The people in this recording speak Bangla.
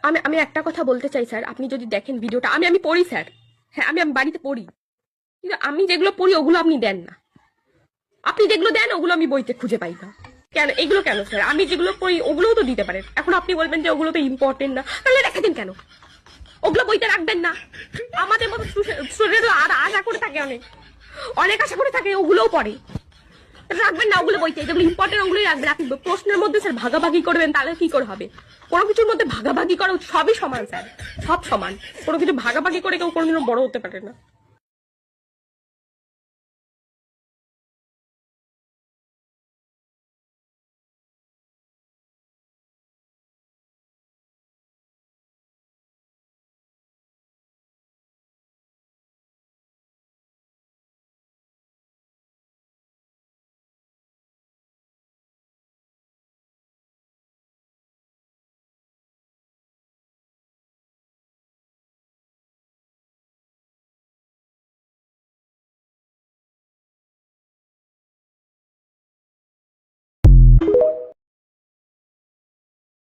আমি আমি একটা কথা বলতে চাই স্যার, আপনি যদি দেখেন ভিডিওটা, আমি পড়ি স্যার, হ্যাঁ আমি বাড়িতে পড়ি, কিন্তু আমি যেগুলো পড়ি ওগুলো আপনি দেন না। আপনি যেগুলো দেন ওগুলো আমি বইতে খুঁজে পাই না। কেন এগুলো কেন স্যার? আমি যেগুলো পড়ি ওগুলোও তো দিতে পারেন। এখন আপনি বলবেন যে ওগুলো তো ইম্পর্টেন্ট না, তাহলে রেখে দিন কেন? ওগুলো বইতে রাখবেন না? আমাদের মতো স্টুডেন্ট আর আশা করে থাকে, অনেক অনেক আশা করে থাকে, ওগুলোও পড়ে, রাখবেন না ওগুলো বইতে? যেগুলো ইম্পর্টেন্ট ওগুলোই রাখবেন। আপনি প্রশ্নের মধ্যে স্যার ভাগাভাগি করবেন, তাহলে কি করে হবে? কোনো কিছুর মধ্যে ভাগাভাগি করা সবই সমান স্যার, সব সমান। কোনো কিছু ভাগাভাগি করে কেউ কোনোদিনও বড় হতে পারে না।